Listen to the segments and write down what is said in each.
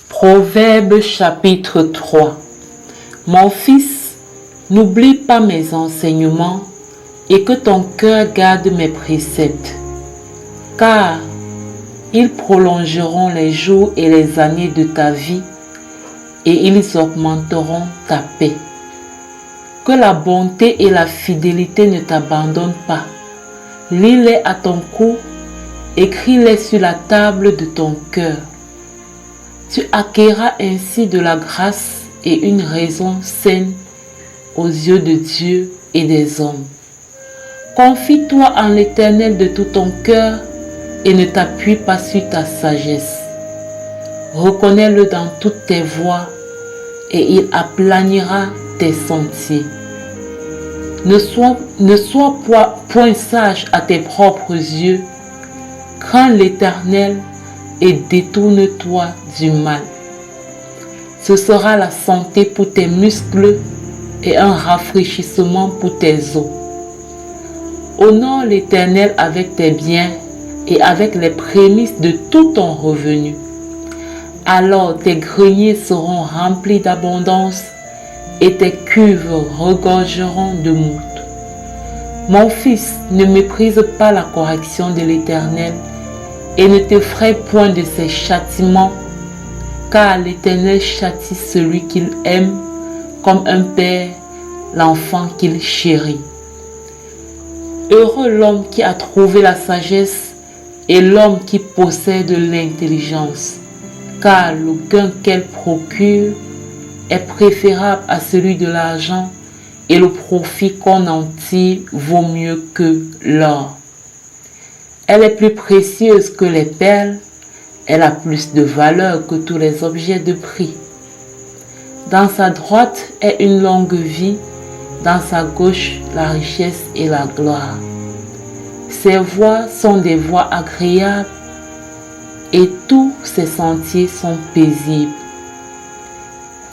Proverbe chapitre 3. Mon fils, n'oublie pas mes enseignements et que ton cœur garde mes préceptes, car ils prolongeront les jours et les années de ta vie et ils augmenteront ta paix. Que la bonté et la fidélité ne t'abandonnent pas. Lis-les à ton cou, écris-les sur la table de ton cœur. Tu acquerras ainsi de la grâce et une raison saine aux yeux de Dieu et des hommes. Confie-toi en l'Éternel de tout ton cœur et ne t'appuie pas sur ta sagesse. Reconnais-le dans toutes tes voies et il aplanira tes sentiers. Ne sois point sage à tes propres yeux. Crains l'Éternel et détourne-toi du mal. Ce sera la santé pour tes muscles et un rafraîchissement pour tes os. Honore l'Éternel avec tes biens et avec les prémices de tout ton revenu. Alors tes greniers seront remplis d'abondance et tes cuves regorgeront de moût. Mon fils, ne méprise pas la correction de l'Éternel et ne t'effraie point de ses châtiments, car l'Éternel châtie celui qu'il aime comme un père l'enfant qu'il chérit. Heureux l'homme qui a trouvé la sagesse et l'homme qui possède l'intelligence, car le gain qu'elle procure est préférable à celui de l'argent et le profit qu'on en tire vaut mieux que l'or. Elle est plus précieuse que les perles, elle a plus de valeur que tous les objets de prix. Dans sa droite est une longue vie, dans sa gauche la richesse et la gloire. Ses voies sont des voies agréables et tous ses sentiers sont paisibles.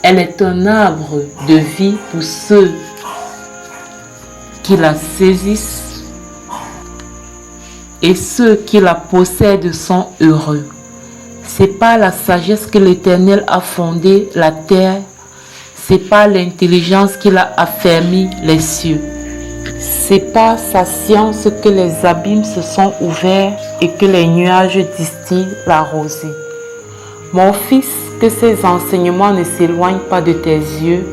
Elle est un arbre de vie pour ceux qui la saisissent et ceux qui la possèdent sont heureux. C'est par la sagesse que l'Éternel a fondé la terre, c'est par l'intelligence qu'il a affermi les cieux. C'est par sa science que les abîmes se sont ouverts et que les nuages distillent la rosée. Mon fils, que ces enseignements ne s'éloignent pas de tes yeux,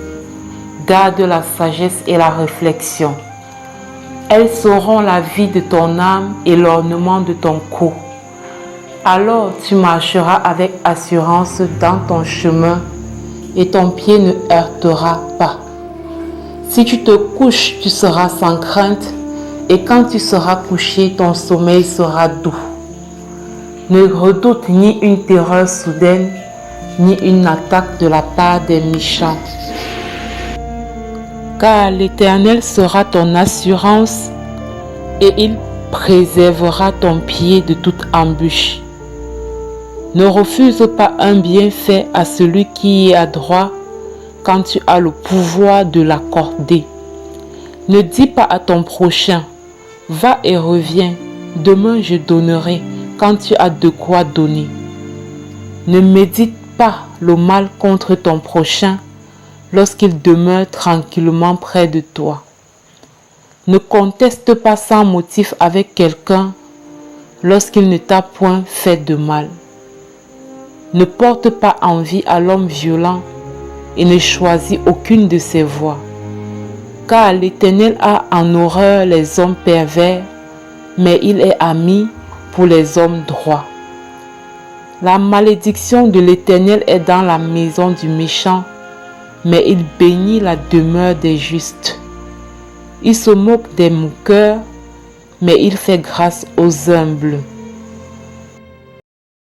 garde la sagesse et la réflexion. Elles seront la vie de ton âme et l'ornement de ton cou. Alors tu marcheras avec assurance dans ton chemin et ton pied ne heurtera pas. Si tu te couches, tu seras sans crainte et quand tu seras couché, ton sommeil sera doux. Ne redoute ni une terreur soudaine, ni une attaque de la part des méchants. Car l'Éternel sera ton assurance et il préservera ton pied de toute embûche. Ne refuse pas un bienfait à celui qui y a droit quand tu as le pouvoir de l'accorder. Ne dis pas à ton prochain, va et reviens, demain je donnerai quand tu as de quoi donner. Ne médite pas le mal contre ton prochain lorsqu'il demeure tranquillement près de toi. Ne conteste pas sans motif avec quelqu'un lorsqu'il ne t'a point fait de mal. Ne porte pas envie à l'homme violent et ne choisis aucune de ses voies. Car l'Éternel a en horreur les hommes pervers, mais il est ami pour les hommes droits. La malédiction de l'Éternel est dans la maison du méchant, mais il bénit la demeure des justes. Il se moque des moqueurs, mais il fait grâce aux humbles.